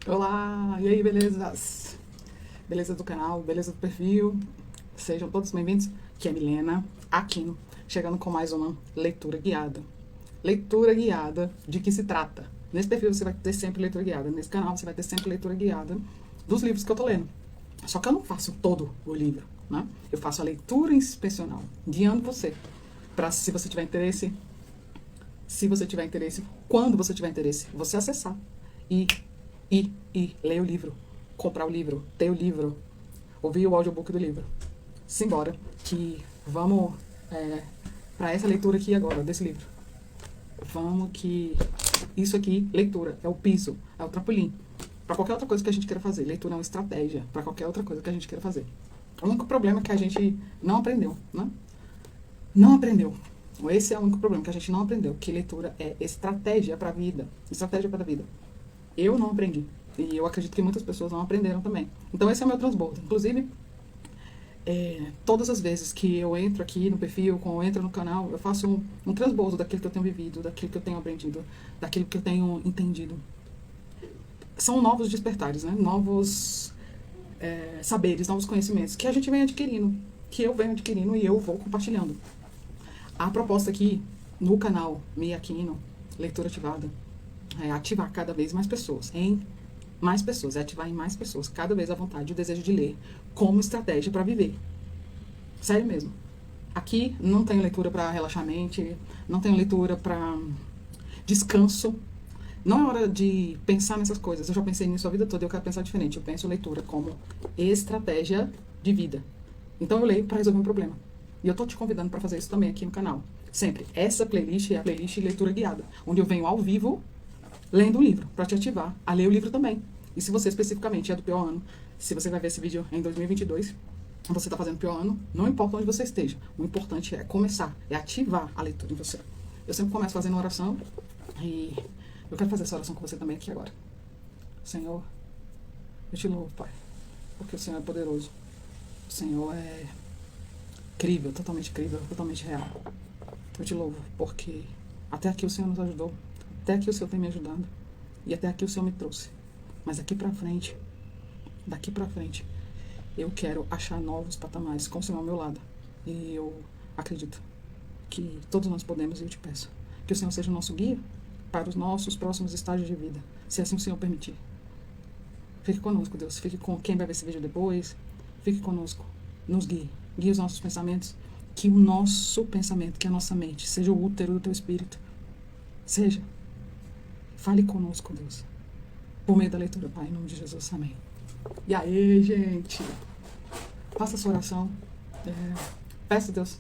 Olá, e aí, belezas? Beleza do canal, beleza do perfil? Sejam todos bem-vindos. Aqui é Milena Aquino, chegando com mais uma leitura guiada. Leitura guiada, de que se trata? Nesse perfil você vai ter sempre leitura guiada, nesse canal você vai ter sempre leitura guiada dos livros que eu tô lendo. Só que eu não faço todo o livro, né? Eu faço a leitura inspecional, guiando você, para se você tiver interesse, quando você tiver interesse, você acessar e ler o livro, comprar o livro, ter o livro, ouvir o audiobook do livro. Simbora, que vamos para essa leitura aqui agora, desse livro. Vamos que isso aqui, leitura, é o piso, é o trampolim. Para qualquer outra coisa que a gente queira fazer. Leitura é uma estratégia para qualquer outra coisa que a gente queira fazer. O único problema é que a gente não aprendeu, né? Não aprendeu. Esse é o único problema, que a gente não aprendeu. Que leitura é estratégia para a vida. Estratégia para a vida. Eu não aprendi. E eu acredito que muitas pessoas não aprenderam também. Então esse é o meu transbordo. Inclusive, todas as vezes que eu entro aqui no perfil, quando eu entro no canal, eu faço um transbordo daquilo que eu tenho vivido, daquilo que eu tenho aprendido, daquilo que eu tenho entendido. São novos despertares, né? Novos saberes, novos conhecimentos que a gente vem adquirindo, que eu venho adquirindo e eu vou compartilhando. A proposta aqui no canal Mia Aquino, Leitura Ativada, é ativar cada vez mais pessoas, é ativar em mais pessoas, cada vez a vontade e o desejo de ler como estratégia para viver. Sério mesmo. Aqui não tem leitura para relaxar a mente, não tem leitura para descanso. Não é hora de pensar nessas coisas. Eu já pensei nisso a vida toda e eu quero pensar diferente. Eu penso leitura como estratégia de vida. Então eu leio para resolver um problema. E eu tô te convidando para fazer isso também aqui no canal. Sempre. Essa playlist é a playlist Leitura Guiada, onde eu venho ao vivo lendo um livro, para te ativar a ler o livro também. E se você especificamente é do pior ano, se você vai ver esse vídeo em 2022, você está fazendo pior ano, não importa onde você esteja. O importante é começar, é ativar a leitura em você. Eu sempre começo fazendo uma oração e eu quero fazer essa oração com você também aqui agora. Senhor, eu te louvo, Pai, porque o Senhor é poderoso. O Senhor é incrível, totalmente real. Eu te louvo porque até aqui o Senhor nos ajudou. Até aqui o Senhor tem me ajudado. E até aqui o Senhor me trouxe. Mas daqui pra frente, eu quero achar novos patamares com o Senhor ao meu lado. E eu acredito que todos nós podemos, e eu te peço que o Senhor seja o nosso guia para os nossos próximos estágios de vida, se assim o Senhor permitir. Fique conosco, Deus. Fique com quem vai ver esse vídeo depois. Fique conosco. Nos guie. Guie os nossos pensamentos. Que o nosso pensamento, que a nossa mente, seja o útero do teu espírito. Seja. Fale conosco, Deus. Por meio da leitura, Pai, em nome de Jesus, amém. E aí, gente? Faça essa oração. Peça a Deus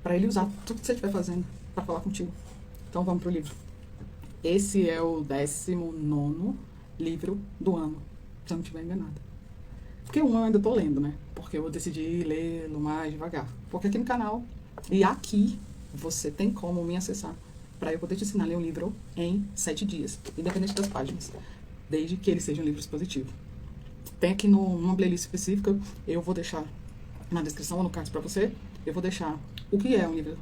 para Ele usar tudo que você estiver fazendo para falar contigo. Então vamos pro livro. Esse é o 19º livro do ano, se eu não estiver enganada. Porque um eu ainda tô lendo, né? Porque eu decidi lê-lo mais devagar. Porque aqui no canal, e aqui, você tem como me acessar para eu poder te ensinar a ler um livro em 7 dias, independente das páginas, desde que ele seja um livro expositivo. Tem aqui numa playlist específica, eu vou deixar na descrição ou no card para você, eu vou deixar o que é um livro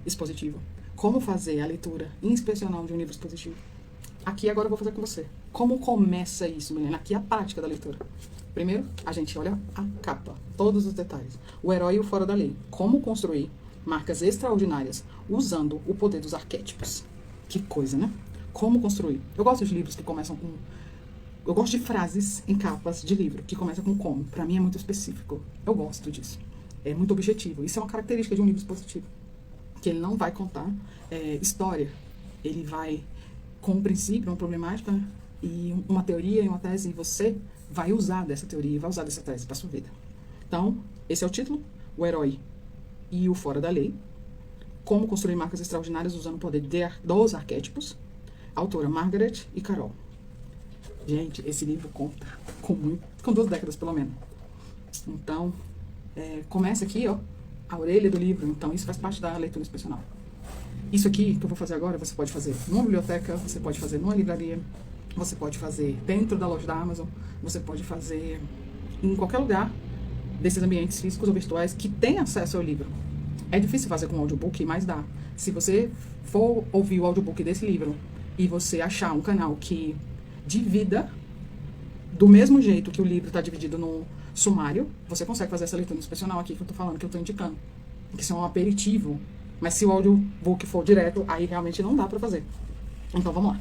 expositivo, como fazer a leitura inspecional de um livro expositivo. Aqui agora eu vou fazer com você. Como começa isso, menina? Aqui é a prática da leitura. Primeiro, a gente olha a capa, todos os detalhes. O herói e o fora da lei. Como construir marcas extraordinárias usando o poder dos arquétipos. Que coisa, né? Como construir. Eu gosto de livros que começam com... Eu gosto de frases em capas de livro que começam com como. Pra mim é muito específico. Eu gosto disso. É muito objetivo. Isso é uma característica de um livro expositivo. Que ele não vai contar história. Ele vai com um princípio, uma problemática e uma teoria e uma tese, e você vai usar dessa teoria, vai usar dessa tese para sua vida. Então, esse é o título, o herói e o fora da lei. Como construir marcas extraordinárias usando o poder dos arquétipos. Autora Margaret e Carol. Gente, esse livro conta com 2 décadas pelo menos. Então, começa aqui, ó, a orelha do livro. Então, isso faz parte da leitura inspecional. Isso aqui que eu vou fazer agora, você pode fazer numa biblioteca, você pode fazer numa livraria, você pode fazer dentro da loja da Amazon, você pode fazer em qualquer lugar desses ambientes físicos ou virtuais que tem acesso ao livro. É difícil fazer com audiobook, mas dá. Se você for ouvir o audiobook desse livro e você achar um canal que divida Do mesmo jeito que o livro está dividido no sumário, você consegue fazer essa leitura inspecional aqui que eu estou falando, que eu estou indicando. Que isso é um aperitivo. Mas se o audiobook for direto, aí realmente não dá para fazer. Então vamos lá.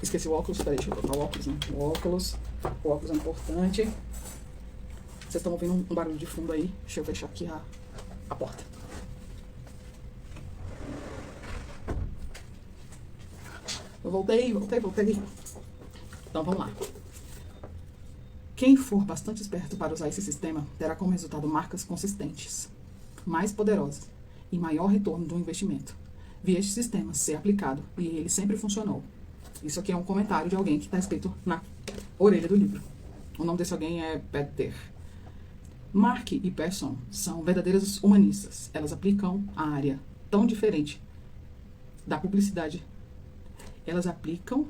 Esqueci o óculos, peraí, deixa eu botar o óculos, né? O óculos é importante. Vocês estão ouvindo um barulho de fundo aí. Deixa eu fechar aqui a porta. Eu voltei. Então vamos lá. Quem for bastante esperto para usar esse sistema terá como resultado marcas consistentes, mais poderosas e maior retorno do investimento. Vi este sistema ser aplicado e ele sempre funcionou. Isso aqui é um comentário de alguém que está escrito na orelha do livro. O nome desse alguém é Peter. Mark e Persson são verdadeiras humanistas. Elas aplicam a área tão diferente da publicidade. Elas aplicam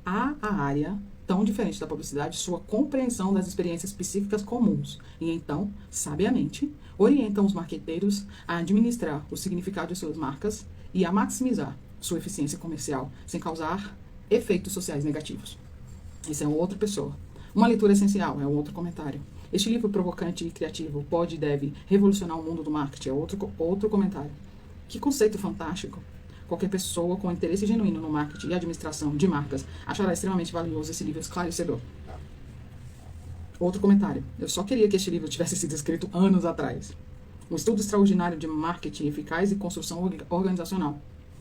a área tão diferente da publicidade sua compreensão das experiências específicas comuns e então, sabiamente, orientam os marqueteiros a administrar o significado de suas marcas e a maximizar sua eficiência comercial sem causar efeitos sociais negativos. Isso é outra pessoa. Uma leitura essencial é outro comentário. Este livro provocante e criativo pode e deve revolucionar o mundo do marketing. É outro comentário. Que conceito fantástico! Qualquer pessoa com interesse genuíno no marketing e administração de marcas achará extremamente valioso esse livro esclarecedor. Outro comentário. Eu só queria que este livro tivesse sido escrito anos atrás. Um estudo extraordinário de marketing eficaz e construção organizacional.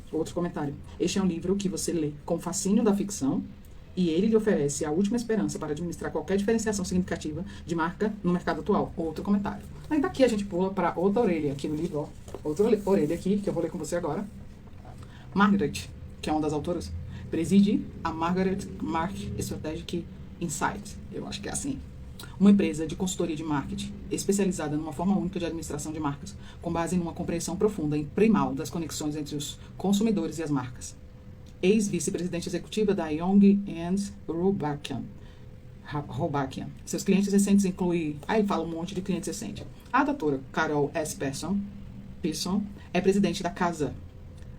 Outro comentário. Este é um livro que você lê com fascínio da ficção e ele lhe oferece a última esperança para administrar qualquer diferenciação significativa de marca no mercado atual. Outro comentário. Aí daqui a gente pula para outra orelha aqui no livro. Ó. Outra orelha aqui, que eu vou ler com você agora. Margaret, que é uma das autoras, preside a Margaret Mark Strategic Insight. Eu acho que é assim. Uma empresa de consultoria de marketing especializada numa forma única de administração de marcas, com base numa compreensão profunda e primal das conexões entre os consumidores e as marcas. Ex-vice-presidente executiva da Young & Robakian. Seus clientes recentes incluem... Aí ele fala um monte de clientes recentes. A doutora Carol S. Pearson é presidente da Casa.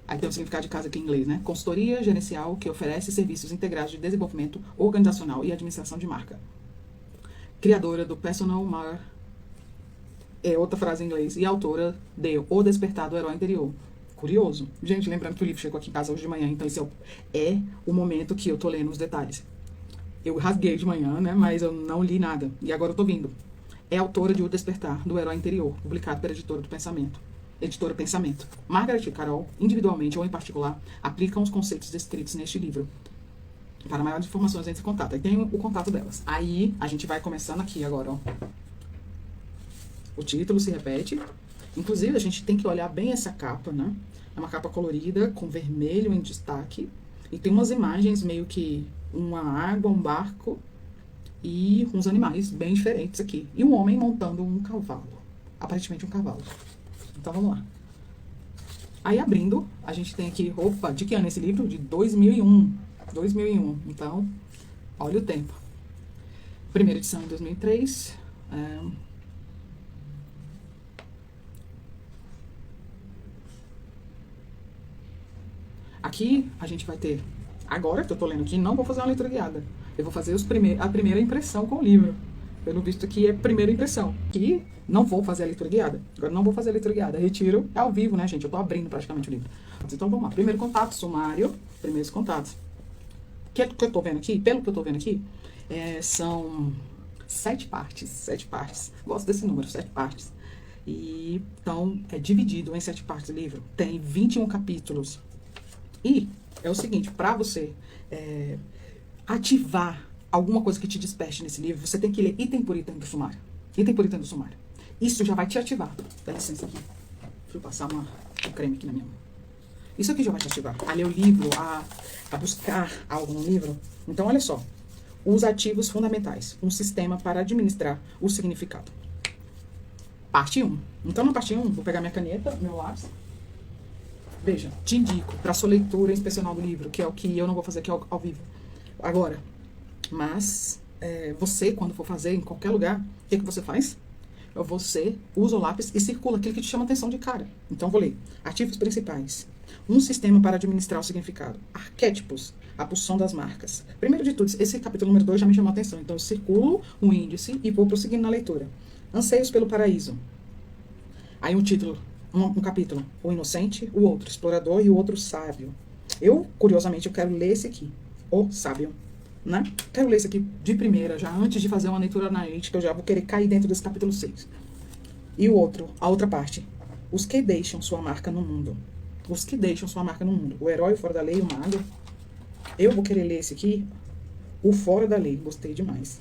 Aí tem o significado de casa aqui em inglês, né? Consultoria gerencial que oferece serviços integrados de desenvolvimento organizacional e administração de marca. Criadora do Personal Mar, é outra frase em inglês, e autora de O Despertar do Herói Interior. Curioso. Gente, lembrando que o livro chegou aqui em casa hoje de manhã, então esse é o momento que eu tô lendo os detalhes. Eu rasguei de manhã, né? Mas eu não li nada. E agora eu tô vindo. É autora de O Despertar do Herói Interior, publicado pela editora Pensamento. Margaret e Carol, individualmente ou em particular, aplicam os conceitos descritos neste livro. Para maiores informações, entre em contato. Aí tem o contato delas. Aí, a gente vai começando aqui agora, ó. O título se repete. Inclusive, a gente tem que olhar bem essa capa, né? É uma capa colorida, com vermelho em destaque. E tem umas imagens meio que uma água, um barco e uns animais bem diferentes aqui. E um homem montando um cavalo. Aparentemente um cavalo. Então, vamos lá. Aí, abrindo, a gente tem aqui... Opa, de que ano é esse livro? De 2001. 2001. Então, olha o tempo. Primeira edição em 2003. Aqui, a gente vai ter... Agora que eu tô lendo aqui, não vou fazer uma leitura guiada. Eu vou fazer a primeira impressão com o livro. Pelo visto aqui é primeira impressão. Aqui, não vou fazer a leitura guiada. Agora não vou fazer a leitura guiada. Retiro. É ao vivo, né, gente? Eu tô abrindo praticamente o livro. Então, vamos lá. Primeiro contato, sumário. Primeiros contatos. O que eu tô vendo aqui? Pelo que eu tô vendo aqui, são 7 partes. 7 partes. Gosto desse número, 7 partes. E, então, é dividido em 7 partes o livro. Tem 21 capítulos. E é o seguinte, para você ativar alguma coisa que te desperte nesse livro, você tem que ler item por item do sumário. Item por item do sumário. Isso já vai te ativar. Dá licença aqui. Deixa eu passar um creme aqui na minha mão. Isso aqui já vai te ativar. A ler o livro, a buscar algo no livro. Então, olha só. Os ativos fundamentais. Um sistema para administrar o significado. Parte 1. Então, na parte 1, vou pegar minha caneta, meu lápis. Veja, te indico para sua leitura inspecional do livro, que é o que eu não vou fazer aqui ao vivo agora. Mas, você, quando for fazer em qualquer lugar, o que você faz? Você usa o lápis e circula aquilo que te chama atenção de cara. Então, vou ler. Ativos principais. Um sistema para administrar o significado. Arquétipos, a pulsão das marcas. Primeiro de tudo, esse capítulo número 2 já me chamou a atenção. Então, eu circulo o índice e vou prosseguindo na leitura. Anseios pelo paraíso. Aí um título, um capítulo. O inocente, o outro explorador e o outro sábio. Eu, curiosamente, eu quero ler esse aqui. O sábio. Né? Quero ler esse aqui de primeira, já antes de fazer uma leitura analítica, eu já vou querer cair dentro desse capítulo 6. E o outro, a outra parte. Os que deixam sua marca no mundo. Os que deixam sua marca no mundo. O herói, o fora da lei, o mago. Eu vou querer ler esse aqui, o fora da lei. Gostei demais.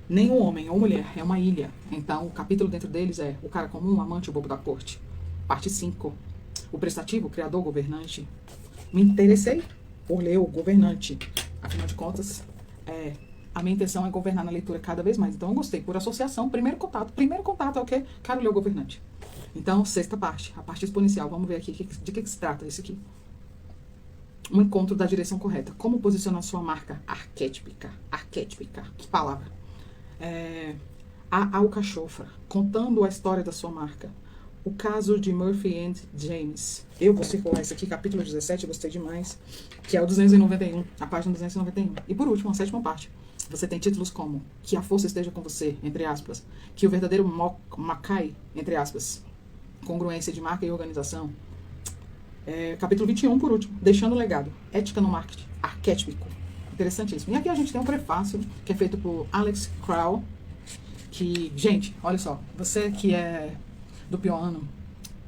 Nenhum homem ou mulher é uma ilha. Então, o capítulo dentro deles é o cara comum, o amante, o bobo da corte. Parte 5. O prestativo, o criador, o governante. Me interessei por ler o governante. Afinal de contas, a minha intenção é governar na leitura cada vez mais. Então, eu gostei. Por associação, primeiro contato. Primeiro contato é o quê? Quero ler o governante. Então, sexta parte. A parte exponencial. Vamos ver aqui de que se trata esse aqui. Um encontro da direção correta. Como posicionar sua marca arquétipica? Arquétipica. Que palavra. A alcachofra. Contando a história da sua marca. O caso de Murphy and James. Eu vou circular esse aqui, capítulo 17, gostei demais. Que é o 291, a página 291. E por último, a sétima parte. Você tem títulos como Que a força esteja com você, entre aspas. Que o verdadeiro Mackay, entre aspas. Congruência de marca e organização. Capítulo 21, por último. Deixando o legado. Ética no marketing. Arquétipico. Interessantíssimo. E aqui a gente tem um prefácio que é feito por Alex Crow. Que, gente, olha só. Você que é do pior ano,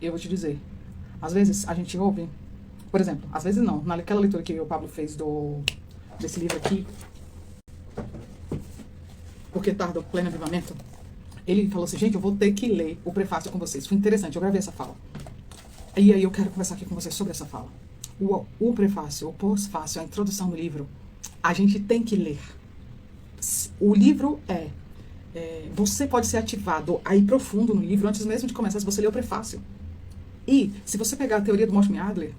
eu vou te dizer. Às vezes a gente ouve, por exemplo, às vezes não, naquela leitura que o Pablo fez desse livro aqui, Porque Tarda o Pleno Avivamento, ele falou assim, gente, eu vou ter que ler o prefácio com vocês. Foi interessante, eu gravei essa fala. E aí eu quero conversar aqui com vocês sobre essa fala. O prefácio, o pós-fácio, a introdução do livro, a gente tem que ler. O livro você pode ser ativado aí profundo no livro antes mesmo de começar, se você ler o prefácio. E se você pegar a teoria do Mortimer Adler,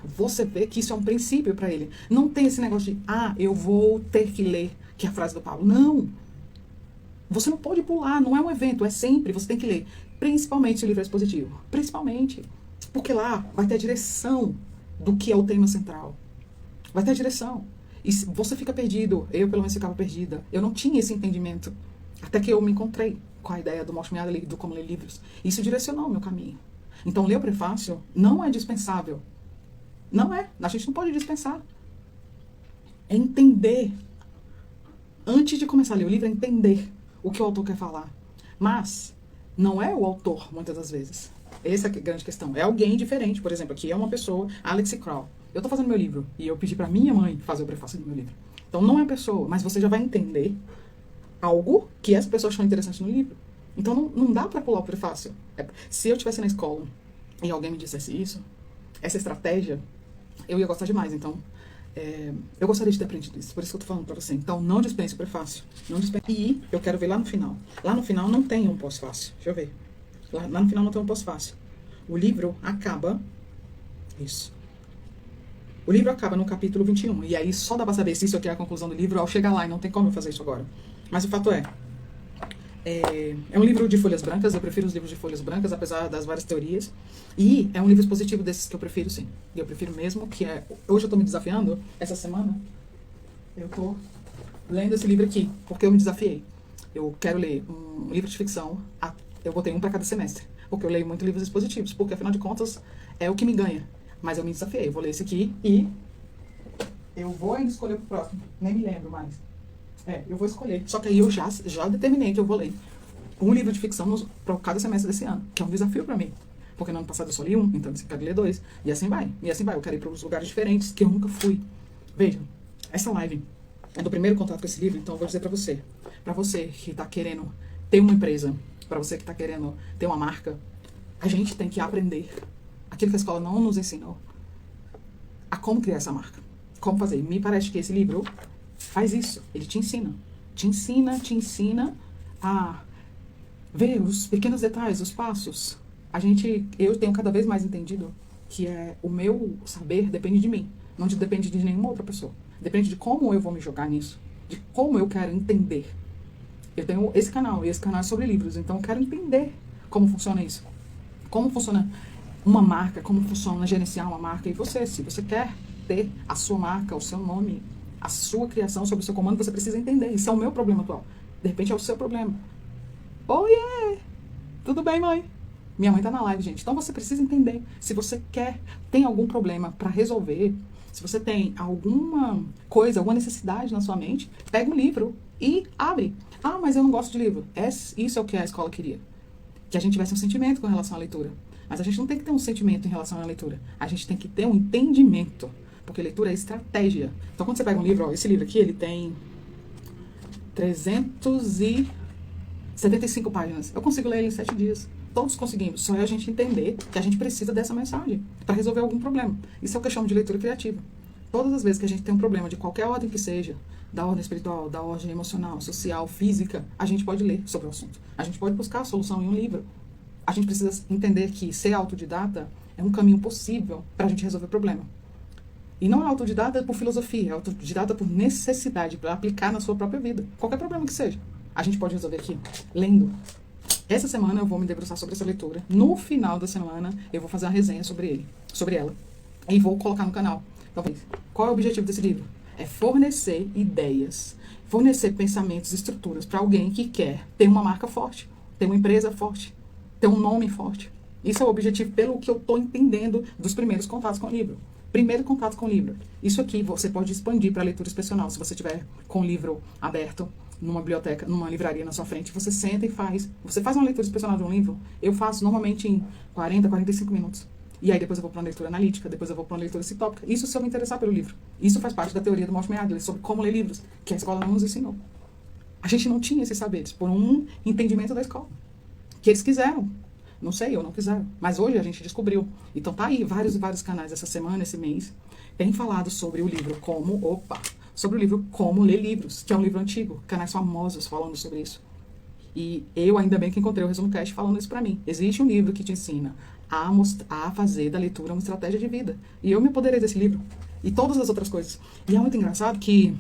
você vê que isso é um princípio para ele. Não tem esse negócio de, eu vou ter que ler, que é a frase do Paulo. Não. Você não pode pular, não é um evento, é sempre, você tem que ler. Principalmente se o livro é expositivo. Principalmente. Porque lá vai ter a direção do que é o tema central. Vai ter a direção. E você fica perdido. Eu, pelo menos, ficava perdida. Eu não tinha esse entendimento. Até que eu me encontrei com a ideia do Mortimer Adler, do como ler livros. Isso direcionou o meu caminho. Então, ler o prefácio não é dispensável. Não é. A gente não pode dispensar. É entender. Antes de começar a ler o livro, é entender o que o autor quer falar. Mas não é o autor, muitas das vezes. Essa é a grande questão. É alguém diferente. Por exemplo, aqui é uma pessoa, Alex Crow. Eu estou fazendo meu livro e eu pedi para minha mãe fazer o prefácio do meu livro. Então, não é a pessoa, mas você já vai entender algo que essa pessoa achou interessante no livro. Então, não dá para pular o prefácio. Se eu estivesse na escola e alguém me dissesse isso, essa estratégia, eu ia gostar demais. Então, eu gostaria de ter aprendido isso. Por isso que eu tô falando pra você. Então, não dispense o prefácio. Não dispense. E eu quero ver lá no final. Lá no final não tem um pós-fácil. Deixa eu ver. Lá no final não tem um pós-fácil. O livro acaba... Isso. O livro acaba no capítulo 21. E aí só dá pra saber se isso aqui é a conclusão do livro ao chegar lá. E não tem como eu fazer isso agora. Mas o fato é um livro de folhas brancas. Eu prefiro os livros de folhas brancas, apesar das várias teorias. E é um livro expositivo desses que eu prefiro, sim. E eu prefiro mesmo, que é... Hoje eu tô me desafiando, essa semana, eu tô lendo esse livro aqui, porque eu me desafiei. Eu quero ler um livro de ficção, eu botei um para cada semestre, porque eu leio muito livros expositivos, porque afinal de contas é o que me ganha. Mas eu me desafiei, eu vou ler esse aqui e eu vou ainda escolher pro próximo, nem me lembro mais. Eu vou escolher, só que aí eu já determinei que eu vou ler um livro de ficção para cada semestre desse ano, que é um desafio para mim. Porque no ano passado eu só li um, então eu quero ler 2. E assim vai. E assim vai. Eu quero ir para os lugares diferentes que eu nunca fui. Vejam, essa live é do primeiro contato com esse livro, então eu vou dizer para você. Para você que está querendo ter uma empresa, para você que está querendo ter uma marca, a gente tem que aprender aquilo que a escola não nos ensinou. A como criar essa marca. Como fazer. Me parece que esse livro faz isso. Ele te ensina. Te ensina a ver os pequenos detalhes, os passos. Eu tenho cada vez mais entendido que o meu saber depende de mim, não depende de nenhuma outra pessoa. Depende de como eu vou me jogar nisso, de como eu quero entender. Eu tenho esse canal, e esse canal é sobre livros, então eu quero entender como funciona isso. Como funciona uma marca, como funciona gerenciar uma marca. E você, se você quer ter a sua marca, o seu nome, a sua criação sob o seu comando, você precisa entender. Isso é o meu problema atual. De repente é o seu problema. Oiê! Tudo bem, mãe? Minha mãe tá na live, gente. Então você precisa entender. Se você tem algum problema para resolver, se você tem alguma coisa, alguma necessidade na sua mente, pega um livro e abre. Ah, mas eu não gosto de livro. Isso é o que a escola queria. Que a gente tivesse um sentimento com relação à leitura. Mas a gente não tem que ter um sentimento em relação à leitura. A gente tem que ter um entendimento. Porque leitura é estratégia. Então, quando você pega um livro, ó, esse livro aqui, ele tem 375 páginas. Eu consigo ler ele em 7 dias. Todos conseguimos. Só é a gente entender que a gente precisa dessa mensagem para resolver algum problema. Isso é o que eu chamo de leitura criativa. Todas as vezes que a gente tem um problema de qualquer ordem que seja, da ordem espiritual, da ordem emocional, social, física, a gente pode ler sobre o assunto. A gente pode buscar a solução em um livro. A gente precisa entender que ser autodidata é um caminho possível para a gente resolver o problema. E não é autodidata por filosofia, é autodidata por necessidade, para aplicar na sua própria vida. Qualquer problema que seja, a gente pode resolver aqui, lendo. Essa semana eu vou me debruçar sobre essa leitura. No final da semana, eu vou fazer uma resenha sobre ela. E vou colocar no canal. Então, qual é o objetivo desse livro? É fornecer ideias, fornecer pensamentos, estruturas para alguém que quer ter uma marca forte, ter uma empresa forte, ter um nome forte. Isso é o objetivo pelo que eu estou entendendo dos primeiros contatos com o livro. Primeiro contato com o livro. Isso aqui você pode expandir para leitura inspecional. Se você tiver com o livro aberto numa biblioteca, numa livraria na sua frente, você senta e faz. Você faz uma leitura inspecional de um livro. Eu faço normalmente em 40, 45 minutos. E aí depois eu vou para uma leitura analítica, depois eu vou para uma leitura sintópica. Isso se eu me interessar pelo livro. Isso faz parte da teoria do Mortimer Adler sobre como ler livros, que a escola não nos ensinou. A gente não tinha esses saberes por um entendimento da escola. Que eles quiseram. Não sei, eu não quiseram. Mas hoje a gente descobriu. Então tá aí, vários e vários canais essa semana, esse mês, têm falado sobre o livro sobre o livro Como Ler Livros, que é um livro antigo, canais famosos falando sobre isso. E eu ainda bem que encontrei o Resumo Cast falando isso pra mim. Existe um livro que te ensina a fazer da leitura uma estratégia de vida. E eu me apoderei desse livro. E todas as outras coisas. E é muito engraçado que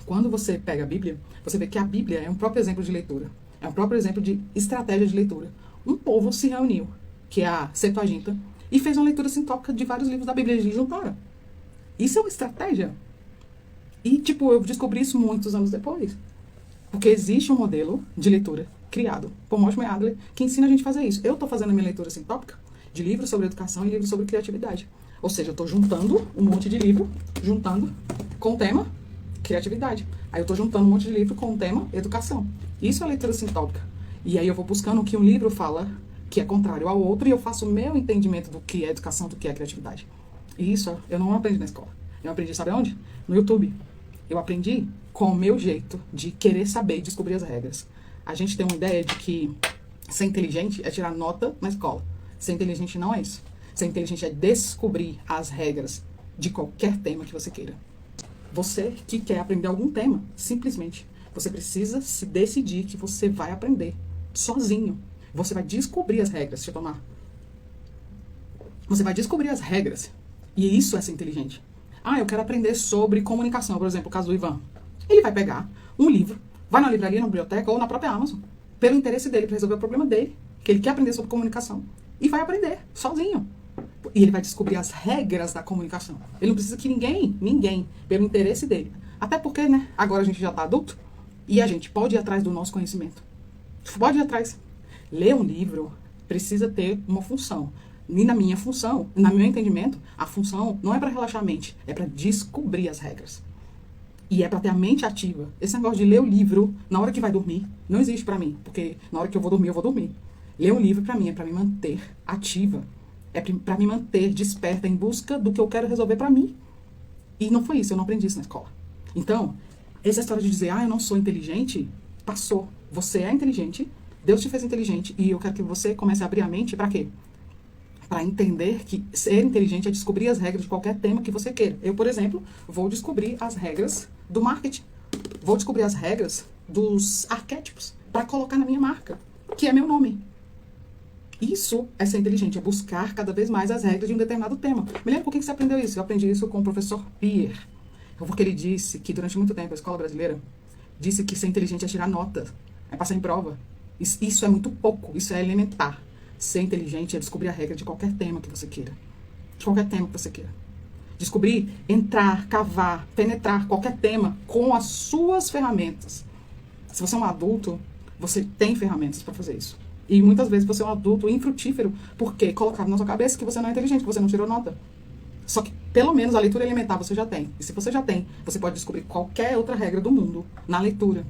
quando você pega a Bíblia, você vê que a Bíblia é um próprio exemplo de leitura. É um próprio exemplo de estratégia de leitura. Um povo se reuniu, que é a Septuaginta, e fez uma leitura sintópica de vários livros da Bíblia. Eles juntaram. Isso é uma estratégia. E, eu descobri isso muitos anos depois. Porque existe um modelo de leitura criado por Mortimer Adler que ensina a gente a fazer isso. Eu estou fazendo a minha leitura sintópica de livros sobre educação e livros sobre criatividade. Ou seja, eu estou juntando um monte de livro, com o tema criatividade. Aí eu estou juntando um monte de livro com o tema educação. Isso é leitura sintópica. E aí eu vou buscando o que um livro fala que é contrário ao outro e eu faço o meu entendimento do que é educação, do que é criatividade. E isso eu não aprendi na escola. Eu aprendi, sabe onde? No YouTube. Eu aprendi com o meu jeito de querer saber e descobrir as regras. A gente tem uma ideia de que ser inteligente é tirar nota na escola. Ser inteligente não é isso. Ser inteligente é descobrir as regras de qualquer tema que você queira. Você que quer aprender algum tema, simplesmente, você precisa se decidir que você vai aprender sozinho. Você vai descobrir as regras. Deixa eu tomar. Você vai descobrir as regras. E isso é ser inteligente. Eu quero aprender sobre comunicação, por exemplo, o caso do Ivan. Ele vai pegar um livro, vai na livraria, na biblioteca ou na própria Amazon, pelo interesse dele, para resolver o problema dele, que ele quer aprender sobre comunicação, e vai aprender sozinho. E ele vai descobrir as regras da comunicação. Ele não precisa que ninguém, pelo interesse dele. Até porque, agora a gente já está adulto e a gente pode ir atrás do nosso conhecimento. Pode ir atrás. Ler um livro precisa ter uma função. E na minha função, no meu entendimento, a função não é para relaxar a mente, é para descobrir as regras. E é para ter a mente ativa. Esse negócio de ler o livro na hora que vai dormir não existe para mim, porque na hora que eu vou dormir. Ler um livro para mim é para me manter ativa, é para me manter desperta em busca do que eu quero resolver para mim. E não foi isso, eu não aprendi isso na escola. Então, essa história de dizer, eu não sou inteligente, passou. Você é inteligente, Deus te fez inteligente e eu quero que você comece a abrir a mente para quê? Para entender que ser inteligente é descobrir as regras de qualquer tema que você queira. Eu, por exemplo, vou descobrir as regras do marketing. Vou descobrir as regras dos arquétipos para colocar na minha marca, que é meu nome. Isso é ser inteligente, é buscar cada vez mais as regras de um determinado tema. Me lembra por que você aprendeu isso? Eu aprendi isso com o professor Pierre. Porque ele disse que durante muito tempo a escola brasileira disse que ser inteligente é tirar nota, é passar em prova. Isso é muito pouco, isso é elementar. Ser inteligente é descobrir a regra de qualquer tema que você queira. De qualquer tema que você queira. Descobrir, entrar, cavar, penetrar qualquer tema com as suas ferramentas. Se você é um adulto, você tem ferramentas para fazer isso. E muitas vezes você é um adulto infrutífero porque colocaram na sua cabeça que você não é inteligente, que você não tirou nota. Só que, pelo menos, a leitura elementar você já tem. E se você já tem, você pode descobrir qualquer outra regra do mundo na leitura.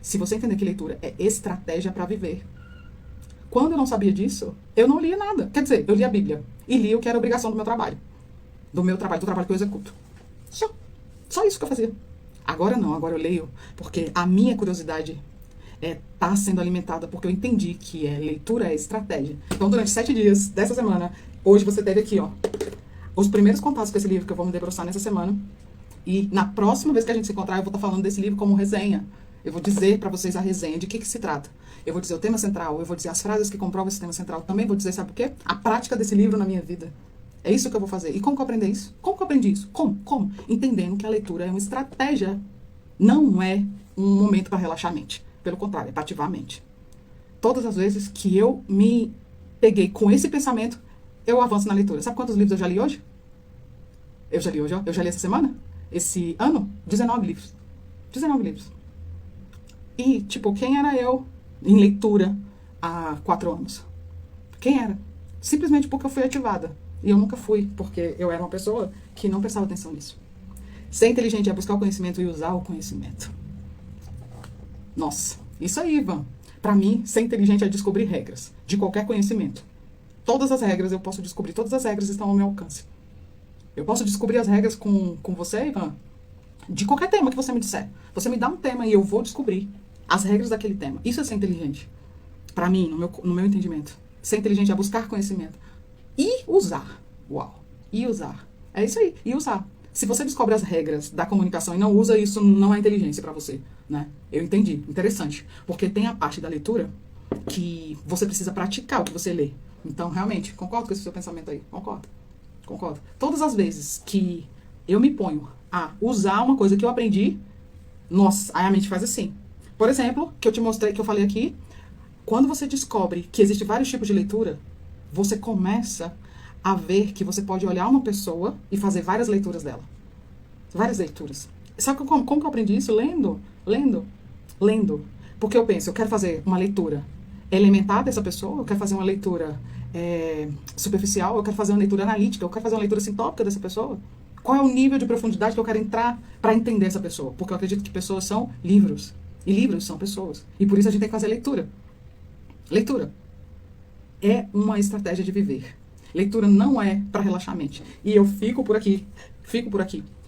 Se você entender que leitura é estratégia para viver. Quando eu não sabia disso, eu não lia nada. Quer dizer, eu lia a Bíblia. E lia o que era obrigação do meu trabalho. Do trabalho que eu executo. Só isso que eu fazia. Agora não, agora eu leio. Porque a minha curiosidade tá sendo alimentada porque eu entendi que leitura é estratégia. Então, durante 7 dias dessa semana, hoje você teve aqui, ó, os primeiros contatos com esse livro que eu vou me debruçar nessa semana. E na próxima vez que a gente se encontrar, eu vou estar falando desse livro como resenha. Eu vou dizer para vocês a resenha, de que se trata. Eu vou dizer o tema central, eu vou dizer as frases que comprovam esse tema central. Também vou dizer, sabe o quê? A prática desse livro na minha vida. É isso que eu vou fazer. E como que eu aprendi isso? Como que eu aprendi isso? Como? Entendendo que a leitura é uma estratégia. Não é um momento para relaxar a mente. Pelo contrário, é para ativar a mente. Todas as vezes que eu me peguei com esse pensamento, eu avanço na leitura. Sabe quantos livros eu já li hoje? Eu já li hoje, ó. Eu já li essa semana? Esse ano? 19 livros. 19 livros. E, tipo, quem era eu em leitura há 4 anos? Quem era? Simplesmente porque eu fui ativada. E eu nunca fui, porque eu era uma pessoa que não prestava atenção nisso. Ser inteligente é buscar o conhecimento e usar o conhecimento. Nossa, isso aí, Ivan. Pra mim, ser inteligente é descobrir regras de qualquer conhecimento. Todas as regras eu posso descobrir, todas as regras estão ao meu alcance. Eu posso descobrir as regras com você, Ivan, de qualquer tema que você me disser. Você me dá um tema e eu vou descobrir as regras daquele tema. Isso é ser inteligente. Pra mim, no meu entendimento. Ser inteligente é buscar conhecimento. E usar. Uau. E usar. É isso aí. E usar. Se você descobre as regras da comunicação e não usa, isso não é inteligência pra você, né? Eu entendi. Interessante. Porque tem a parte da leitura que você precisa praticar o que você lê. Então, realmente, concordo com esse seu pensamento aí. Concordo. Todas as vezes que eu me ponho a usar uma coisa que eu aprendi, nossa, aí a mente faz assim. Por exemplo, que eu te mostrei, que eu falei aqui, quando você descobre que existem vários tipos de leitura, você começa a ver que você pode olhar uma pessoa e fazer várias leituras dela. Várias leituras. Sabe como que eu aprendi isso? Lendo. Porque eu penso, eu quero fazer uma leitura elementar dessa pessoa, eu quero fazer uma leitura superficial, eu quero fazer uma leitura analítica, eu quero fazer uma leitura sintópica dessa pessoa. Qual é o nível de profundidade que eu quero entrar para entender essa pessoa? Porque eu acredito que pessoas são livros. E livros são pessoas. E por isso a gente tem que fazer leitura. Leitura é uma estratégia de viver. Leitura não é para relaxar a mente. E eu fico por aqui.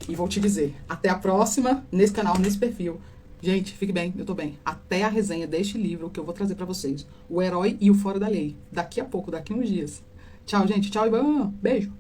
E vou te dizer, até a próxima, nesse canal, nesse perfil. Gente, fique bem, eu tô bem. Até a resenha deste livro que eu vou trazer pra vocês. O Herói e o Fora da Lei. Daqui a pouco, daqui uns dias. Tchau, gente. Tchau, Ivan. Beijo.